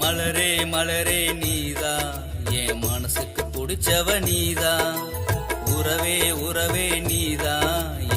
மலரே மலரே நீதா என் மனசுக்கு பிடிச்சவ நீதா. உறவே உறவே நீதா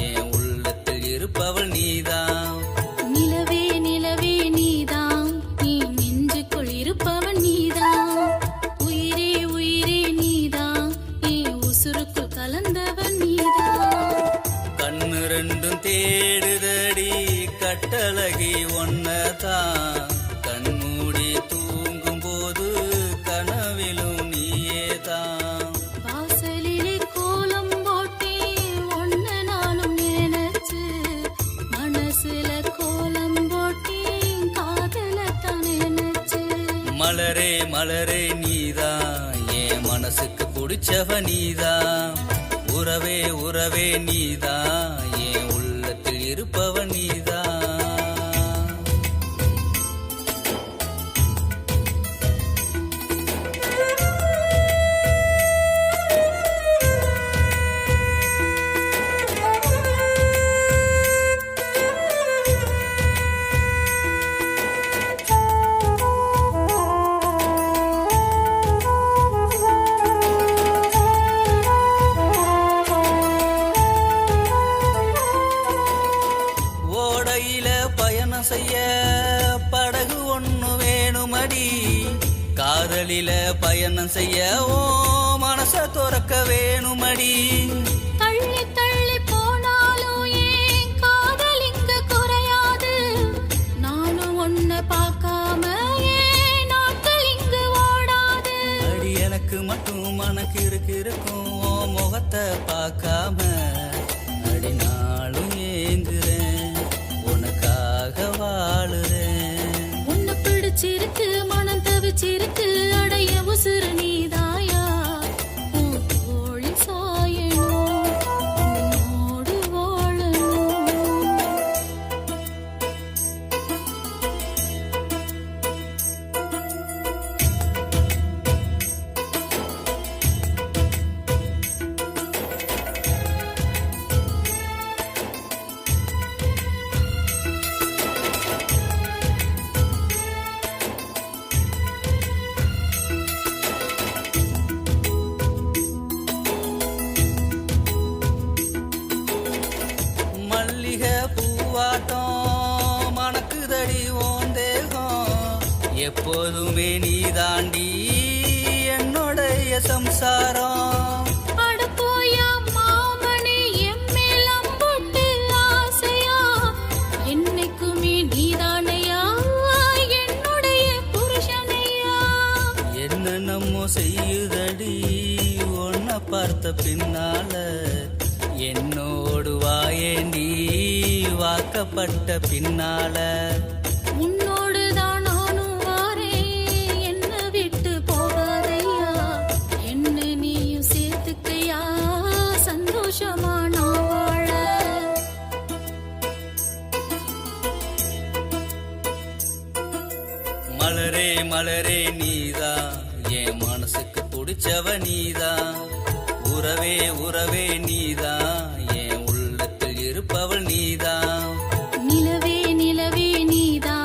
என் உள்ளத்தில் இருப்பவள் நீதா. நிலவே நிலவே நீதா நீ நெஞ்சுக்குள் இருப்பவன் நீதா. உயிரே உயிரே நீதா நீ உசுருக்குள் கலந்தவன் நீதா. கண்ணு ரெண்டும் தேடுதடி கட்டழகி ஒன்னதான். கண்மூடி தூங்கும் போது கனவிலும் நீயேதான். வாசலிலே கோலம் போட்டே ஒன்ன நானும் நினைச்சு மனசுல கோலம் போட்டே காதலத்தான் நினைச்சு. மலரே மலரே நீதா என் மனசுக்கு பிடிச்சவ நீதா. உறவே உறவே நீதா என் உள்ளத்தில் இருப்பவ நீதா. பயணம் செய்ய படகு ஒண்ணு வேணுமடி. காதலில பயணம் செய்ய ஓ மனச துறக்க வேணுமடி. தள்ளி தள்ளி போனாலும் ஏன் காதல் இங்க குறையாது. நானும் ஒன்ன பார்க்காம ஏன் நாட்கள் இங்கு ஓடாது. அடி எனக்கு மட்டும் மனக்கு இருக்கும் ஓ முகத்தை பார்க்காம. அடி நாளும் ஏங்குறேன் உனக்காக வாழுறேன். உன்னை பிடிச்சிருக்கு மனம் தவிச்சிருக்கு அடைய உசுறு நீதாயா. உன் தோழி சாயணும் உன்னோடு வாழணும். மல்லிகை பூவாட்டம் மணக்குதடி ஓன் தேகம். எப்போதுமே நீ தாண்டி என்னுடைய சம்சாரம். அட போயா மாமனே எம்மேலம் போட்டு ஆசையா. என்னைக்குமே நீதானையா என்னுடைய புருஷனையா. என்ன நம்ம செய்யுதடி உன்னை பார்த்த பின்னால. என்னோடு வாயேண்டி வாக்கப்பட்ட பின்னால. உன்னோடு தான் நானும் வாரேன் என்ன விட்டு போகாதையா. என்ன நீயும் சேர்த்துக்கையா சந்தோஷமா நான் வாழ. மலரே மலரே நீதா என் மனசுக்கு பிடிச்சவ நீதா. உறவே உறவே நீதா என் உள்ளத்தில் இருப்பவள் நீதா. நிலவே நிலவே நீதா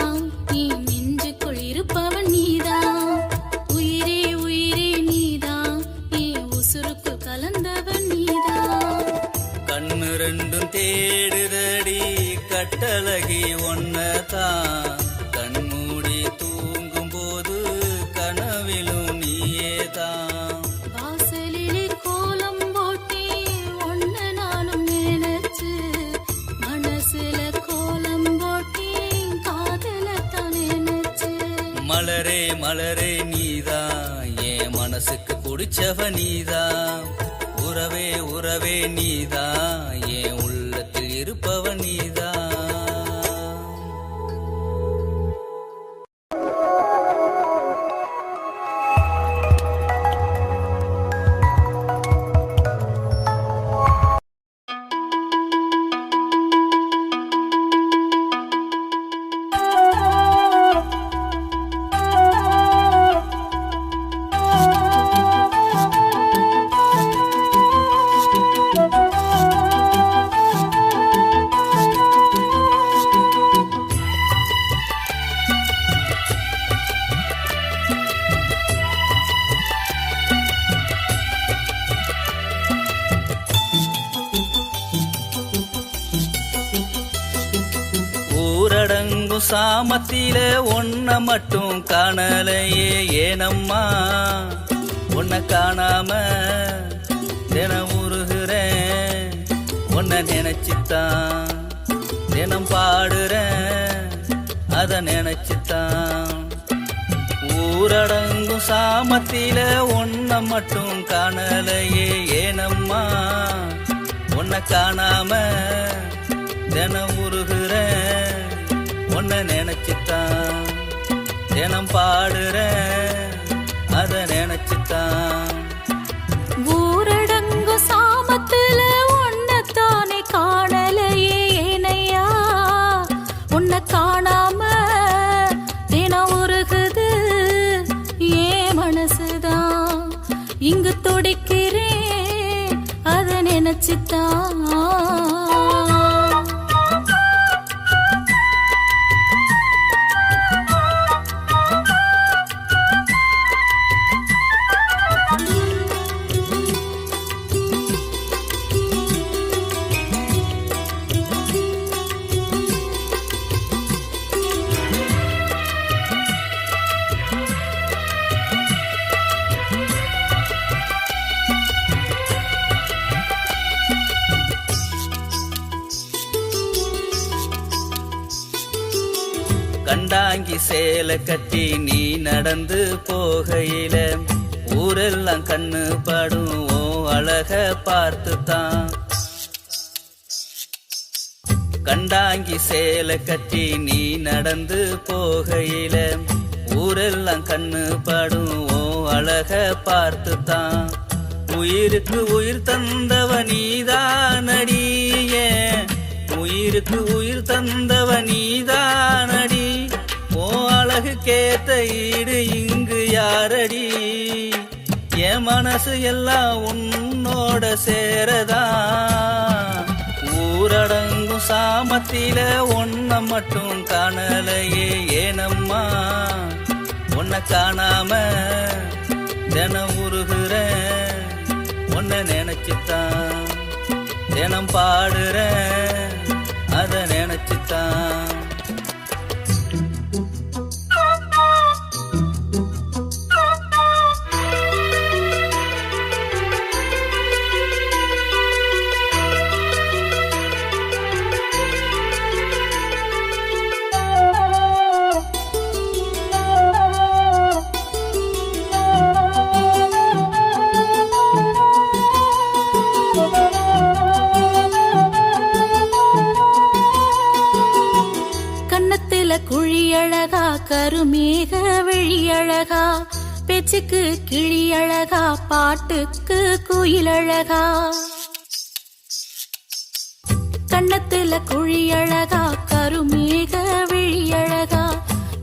நீ நெஞ்சுக்குள் இருப்பவன் நீதா. உயிரே உயிரே நீதா நீ உசுருக்குள் கலந்தவன் நீதா. கண்ணு ரெண்டும் தேடுதடி கட்டழகி ஒன்னதான். கண்மூடி தூங்கும் போது கனவிலும் நீயேதான். வாசலிலே கோலம் போட்டே ஒன்ன நானும் நினைச்சு மனசுல கோலம் போட்டே காதலத்தான் நினைச்சு. மலரே மலரே நீதா என் மனசுக்கு பிடிச்சவ நீதா. உறவே உறவே நீதா என் உள்ளத்தில் இருப்பவ நீதா. சாமத்தில ஒன்ன மட்டும் காணலையே ஏனம்மா உன்னை காணாம தினம் உருகுறேன் உன்னை நினைச்சுத்தான் தினம் பாடுறேன் அத நினைச்சுத்தான் ஊரடங்கும் சாமத்தில ஒன்ன மட்டும் காணலையே ஏனம்மா உன்னை காணாம தினம் உருகுறேன் உன்னை நினைச்சுத்தான் தினம் பாடுறேன் அத நினைச்சுத்தான் ஊரடங்கு சாமத்துல உன்னைத்தானே காணலையே ஏனையா உன்னை காணாம தினம் உருகுது ஏன் மனசுதான் இங்கு துடிக்கிறேன் அத நினைச்சுத்தான் கண்டாங்கி சேலை கட்டி நீ நடந்து போகையில ஊரெல்லாம் கண்ணு படும் ஓ அழக பார்த்துத்தான் கண்டாங்கி சேலை கட்டி நீ நடந்து போகையில ஊரெல்லாம் கண்ணு படும் ஓ அழக பார்த்துத்தான் உயிருக்கு உயிர் தந்தவ நீதானடியே உயிருக்கு உயிர் தந்தவ நீதானடி ஓ அழகு கேத்த ஈடு இங்கு யாரடி என் மனசு எல்லாம் உன்னோட சேரதா ஊரடங்கும் சாமத்தில ஒன்ன மட்டும் காணலையே ஏனம்மா உன்னை காணாம தினம் உருகுறேன் உன்னை நினைச்சுத்தான் தினம் பாடுறேன் அத நினைச்சுத்தான் குழியழகா கருமேக விழியழகா பேச்சுக்கு கிளியழகா பாட்டுக்கு குயிலழகா கண்ணத்துல குழியழகா கருமேக விழியழகா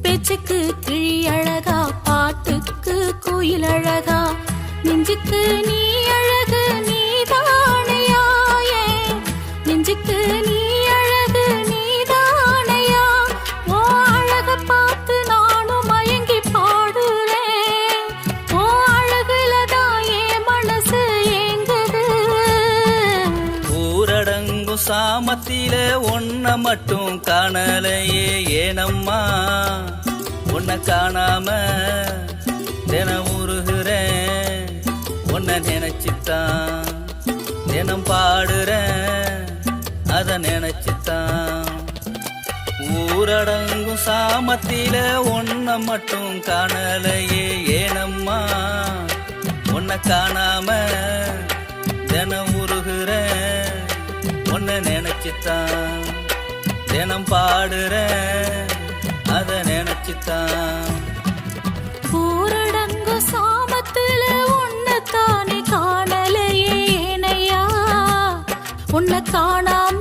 பேச்சுக்கு கிளியழகா பாட்டுக்கு குயிலழகா நெஞ்சுக்கு நீ அழகு நீதானையா நெஞ்சுக்கு நீ அழகு நீதானையா ஓ அழக பார்த்து நானும் மயங்கி பாடுறேன் ஓ அழகுலதான் என் மனசு ஏங்குது ஊரடங்கும் சாமத்தில ஒன்ன மட்டும் காணலையே ஏனம்மா உன்னை காணாம தினம் உருகுறேன் உன்னை நினைச்சுத்தான் தினம் பாடுறேன் அத நினைச்சுத்தான் ஊரடங்கும் சாமத்தில ஒன்ன மட்டும் காணலையே ஏனம்மா உன்னை காணாம தினம் உருகுறேன் உன்னை நினைச்சுத்தான் தினம் பாடுறேன் அத நினைச்சுத்தான் ஊரடங்கு சாமத்துல உன்னைத்தானே காணலையே ஏனையா உன்னை காணாம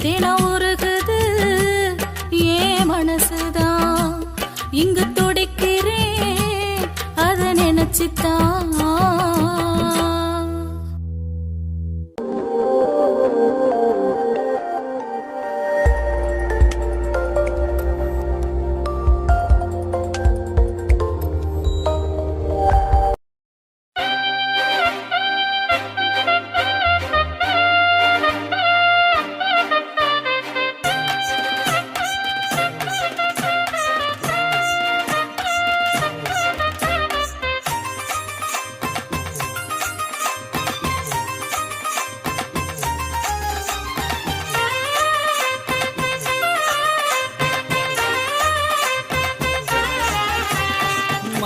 தினம் உருகுது ஏன் மனசுதான் இங்கு துடிக்கிறேன் அத நினைச்சுத்தான்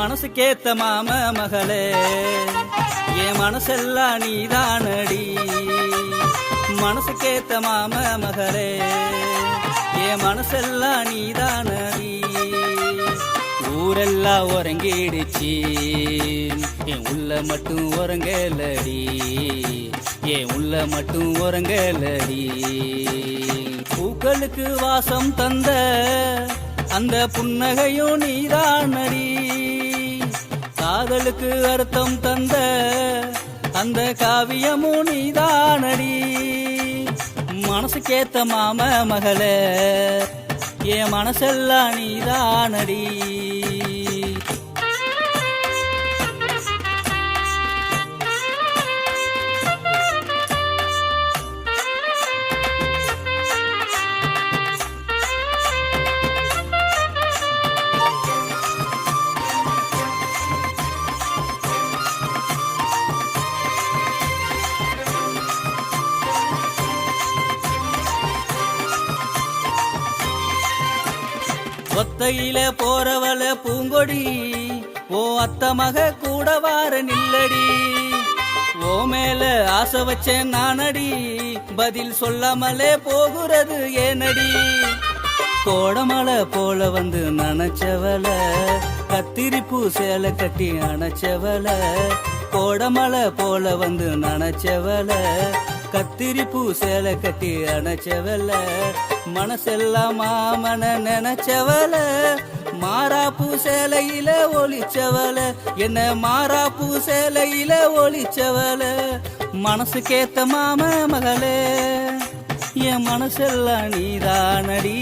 மனசுக்கேத்த மாம மகளே என் மனசெல்லாம் நீதானடி மனசுக்கேத்த மாம மகளே என் மனசெல்லாம் நீதானடி ஊரெல்லாம் உறங்கிடுச்சு என் உள்ள மட்டும் உறங்கலடி என் உள்ள மட்டும் உறங்கலடி பூக்களுக்கு வாசம் தந்த அந்த புன்னகையும் நீதானடி காதலுக்கு அர்த்தம் தந்த அந்த காவியமும் நீதானடி மனசுக்கேத்த மாம மகளே என் மனசெல்லாம் நீதானடி ஒத்தையில போறவள பூங்கொடி ஓ அத்த மக கூட வார நில்லடி ஓ மேல ஆசை வச்சேன் நானடி பதில் சொல்லாமலே போகிறது ஏனடி கோடமலை போல வந்து நனைச்சவள கத்திரிப்பூ சேலை கட்டி அணைச்சவள கோடமலை போல வந்து நனைச்சவள கத்திரிப்பூ சேலை கட்டி அணைச்சவள மனசெல்லாம் மாமன நினைச்சவள மாறாப்பூ சேலையில ஒளிச்சவள என்ன மாறாப்பூ சேலையில ஒளிச்சவள மனசுக்கேத்த மாம மகளே என் மனசெல்லாம் நீதானடி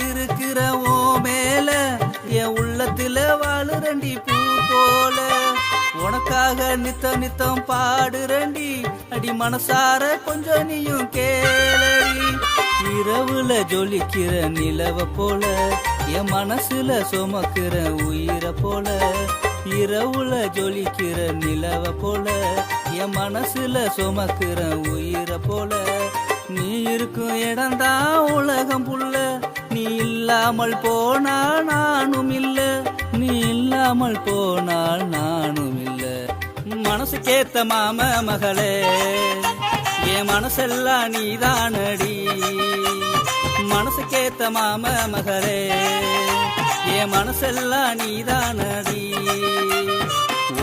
இருக்கிற ஓ மேல என் உள்ளத்துல வாழுறண்டி பூ போல உனக்காக நித்தம் நித்தம் பாடுறண்டி அடி மனசார கொஞ்சம் நீயும் கேளடி இரவுல ஜொலிக்கிற நிலவ போல என் மனசுல சுமக்கிற உயிரை போல இரவுல ஜொலிக்கிற நிலவ போல என் மனசுல சுமக்கிற உயிரை போல நீ இருக்கும் இடம்தான் உலகம் புள்ள நீ இல்லாமல் போனால் நானும் இல்ல நீ இல்லாமல் போனால் நானும் இல்ல மனசுக்கேத்த மாம மகளே என் மனசெல்லாம் நீதானடி மனசுக்கேத்த மாம மகளே என் மனசெல்லாம் நீதானடி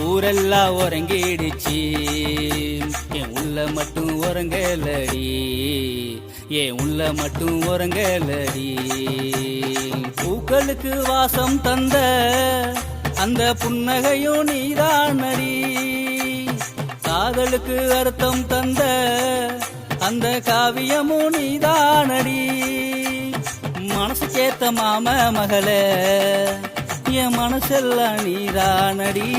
ஊரெல்லாம் உறங்கிடுச்சு என் உள்ள மட்டும் உறங்கலடி என் உள்ள மட்டும் உறங்கலடி பூக்களுக்கு வாசம் தந்த அந்த புன்னகையும் நீதானடி காதலுக்கு அர்த்தம் தந்த அந்த காவியமும் நீதானடி மனசுக்கேத்த மாம மகளே என் மனசெல்லாம் நீதானடி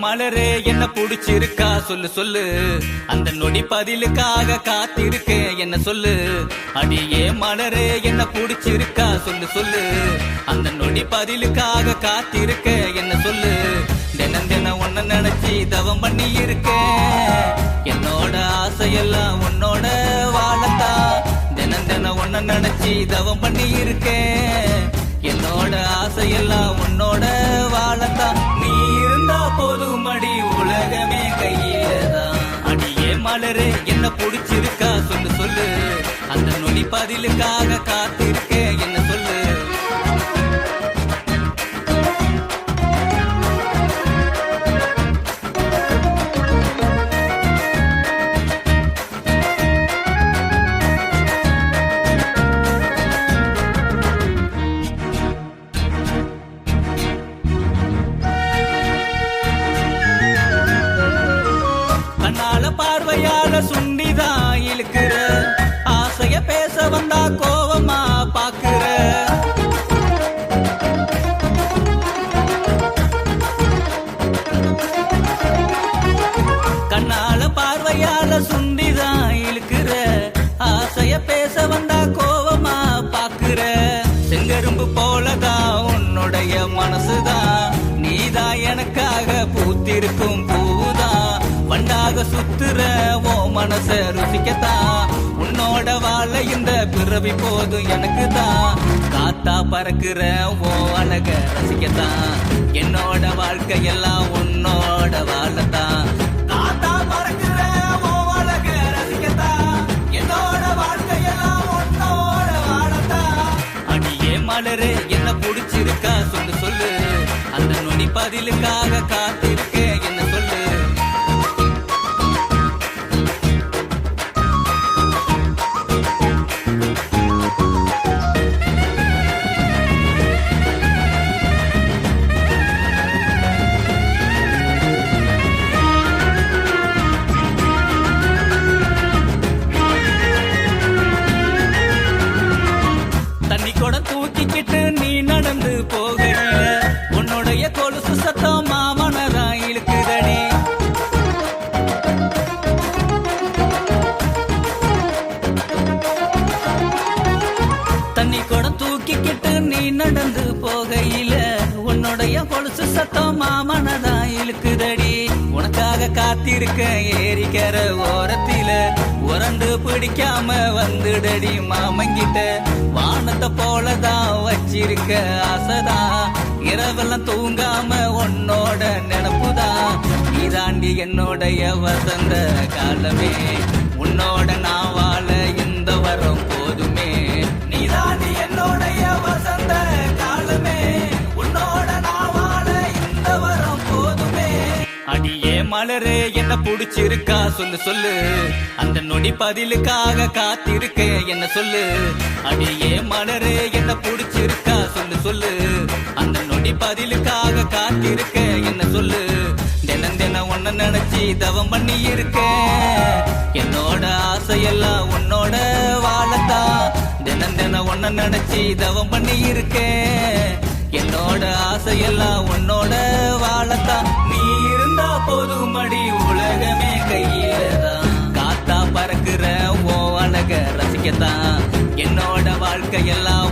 மலரே என்ன புடிச்சிருக்கா சொல்லு சொல்லு அந்த நொடி பதிலுக்காக காத்திருக்கேன் என்ன சொல்லு அடியே மலரே என்ன புடிச்சிருக்கா சொல்லு சொல்லு அந்த நொடி பதிலுக்காக காத்திருக்கேன் என்ன சொல்லு தினம் தினம் ஒன்ன நினைச்சி தவம் பண்ணி இருக்கேன் என்னோட ஆசையெல்லாம் உன்னோட உன்னை நினைச்சி தவம் பண்ணி இருக்கேன் என்னோட ஆசையெல்லாம் உன்னோட வாழத்தான் நீ இருந்தா போதும் அடி உலகமே கையிலதான் அடியே மலரே என்ன பிடிச்சிருக்கா சொல்லு சொல்லு அந்த நொடி பதிலுக்காக காத்திருக்கேன் என்ன சொல்லு பார்வையால சுண்டிதான் இழுக்கிற ஆசைய பேச வந்தா கோவமா பாக்குற கண்ணால பார்வையால சுண்டிதான் இழுக்கிற ஆசைய பேச வந்தா கோவமா பாக்குற செங்கரும்பு போலதான் உன்னுடைய மனசுதான் நீதான் எனக்காக பூத்திருக்கும் பூதான் வண்டாக சுத்துற ஓ மனச ருசிக்கத்தான் உன்னோட வாழ இந்த பிறவி போதும் எனக்கு தான் காத்தா பறக்குற ஓ அழக ரசிக்கத்தான் என்னோட வாழ்க்கையெல்லாம் உன்னோட வாழத்தான் காத்தா பறக்குற ஓ அழக ரசிக்கத்தான் என்னோட வாழ்க்கையெல்லாம் உன்னோட வாழத்தான் அடியே மலரே என்ன பிடிச்சிருக்கா சொல்லு சொல்லு அந்த நொடி பதிலுக்காக காத்திருக்கேன் என்ன சொல்லு தூக்கிக்கிட்டு நீ நடந்து போகையில உன்னுடைய கொலுசு சத்தம் மாமனதான் இழுக்குதடி தண்ணி குடம் தூக்கிக்கிட்டு நீ நடந்து போகையில உன்னுடைய கொலுசு சத்தம் மாமனதான் இழுக்குதடி உனக்காக காத்திருக்க ஏரிக்கிற ஓரத்தில உரண்டு பிடிக்காம வந்துடடி மாமங்கிட்ட வானத்தை போலதான் வச்சிருக்க ஆசைதான் இரவெல்லாம் தூங்காம உன்னோட நினப்புதான் நீ தாண்டி என்னோடைய வசந்த காலமே உன்னோட நான் வாழ இந்த வரம் போதுமே நீ தாண்டி என்னோடைய வசந்த காலமே உன்னோட நான் வாழ இந்த வரம் போதுமே அடியே மலரே என்ன பிடிச்சிருக்கா சொல்லு சொல்லு அந்த நொடி பதிலுக்காக காத்திருக்கேன் என்ன சொல்லு அடியே மலரே என்ன பிடிச்சிருக்கா சொல்லு சொல்லு அந்த நொடி பதிலுக்காக காத்திருக்கேன் என்ன சொல்லு தினம் தினம் உன்னை நினைச்சி தவம் பண்ணி இருக்கேன் என்னோட ஆசையெல்லாம் உன்னோட வாழத்தான் தினம் தினம் உன்னை நினைச்சி தவம் பண்ணி இருக்கேன் என்னோட ஆசையெல்லாம் உன்னோட வாழத்தான் நீ இருந்தா போதும் அடி உலகமே கையிலதான் காத்தா பறக்குற ஓ அழக ரசிக்கத்தான் என்னோட வாழ்க்கையெல்லாம்